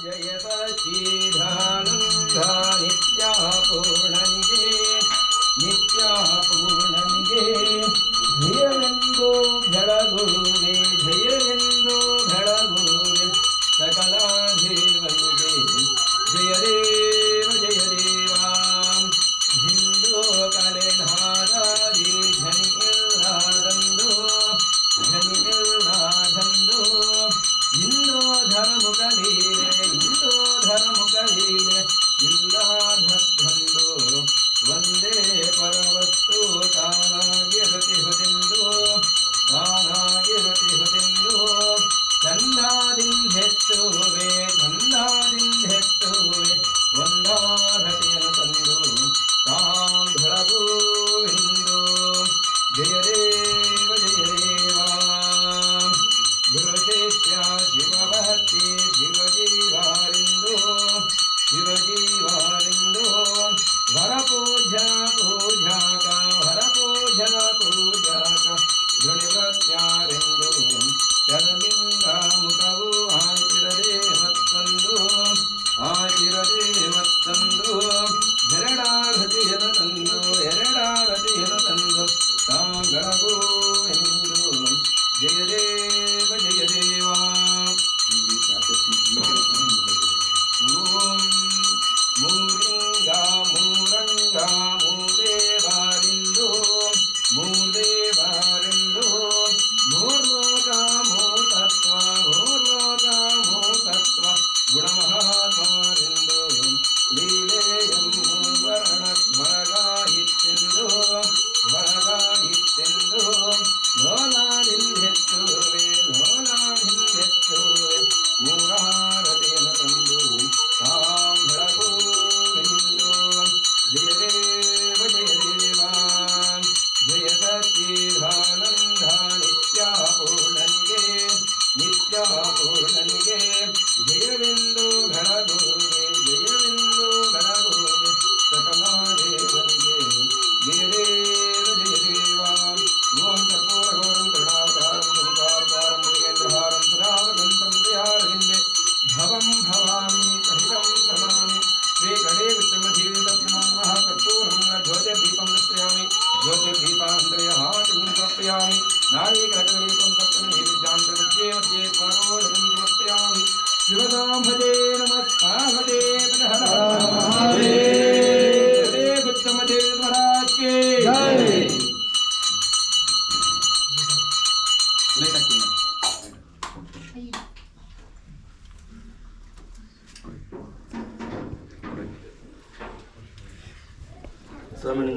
ಜಯ ಸಚ್ಚಿದಾನಂದ ನಿತ್ಯ ಪೂರ್ಣನಿಗೆ ಜಯವೆಂದು ಬೆಳಗುವೆ ಜಯವೆಂದು ಬೆಳಗುವೆ ಸಕಲ ದೇವನಿಗೆ ಜಯ ದೇವ ಜಯ ದೇವ ಹಿಂದೂ ಕಲೆಧಾರಾದಿ ಝನಿಯಿಲ್ಲದಂದು ಇಂದೋ ಧರ್ಮುಖಲೀಲೆ ಇಲ್ಲಾಧರ್ಧಂದು ಒಂದೇ ಪರವಸ್ತು ತಾನಾಗಿರತಿ ಹುತಿಂದು ಚಂದಾದಿಂದೆತ್ತುವೆ ಒಂದಾರತಿಯನ್ನು ತಂದು ತಾಂ ಬೆಳಗುವೆಂದು ಜಯ ದೇವ ಜಯ ದೇವ ಗುರು ಶಿಷ್ಯ ಶಿವಭಕ್ತಿ ಶಿವಜೀವಾರಿಂದು ವರಪೂಜ ಪೂಜಾಕ ದೃಢವತ್ಯಾರೆಂದು ಚರಲಿಂಗ ಮುಖವು ಆಚಿರದೆ ಮತ್ತೊಂದು ಎರಡಾರತಿಯನ್ನು ತಂದು ತಾಂಗಳಗುವೆಂದು ಜಯ ದೇವ ಜಯ ದೇವ ಓಂ ಮೂಲಿಂಗ ಮೂರಂಗ ಮೂದೇವರಿಂದು ಮೂರ್ಲೋಕ ಮೂತತ್ವ ಗುಣಮಹಾತ್ಮರಿಂದು ಲೀಲೆಯಂ ವರ್ಣಮರಗಾಯಿತ್ತೆಂದು ಲೋಲಾದಿಂದೆತ್ತುವೆ ಮೂರಾರತಿಯನ್ನು ತಂದು ತಾಂ ಬೆಳಗುವೆಂದು ಜಯ ದೇವ ಜಯ ದೇವ ಜಯ ಸಚ್ಚಿದಾನಂದ ನಿತ್ಯ ಪೂರ್ಣನಿಗೆ ಜಯವೆಂದು ಬೆಳಗುವೆ ಸಕಲ ದೇವನಿಗೆ ಜಯ ದೇವ ಜಯ ದೇವ ಓಂ ಕರ್ಪೂರಗೌರಂ ಕರುಣಾವತಾರಂ ಸಂಸಾರತಾರಂ ಮೃಗೇಂದ್ರಹಾರಂ ಸದಾಗಂತಂ ಹೃದಯಾರವಿಂದೆ ಭವಂ ಭವಾಮಿ ಸಹಿತಂ ನಮಾಮಿ ಶ್ರೀಕಡೆ ವಿತ್ತಮಧೀತಸ್ಮಾನ್ಮಃ ಕರ್ಪೂರಂ ಜ್ಯೋತಿರ್ದೀಪಂ ದರ್ಶಯಾಮಿ ಜ್ಯೋತಿರ್ದೀಪಾಂತರ್ಯಹಾಟಂ ಸಮರ್ಪಯಾಮಿ ನಾರೀಕರಕದೀಪಂ ಸಪ್ತಮೇ ವಿದ್ಯಾಂತರ್मध्ये मध्ये स्वारोदकं समर्पयामि शिवसाम्भजे नमस्ताभजे हर महादेव गुच्चमदेव महाराज के जय स्वामी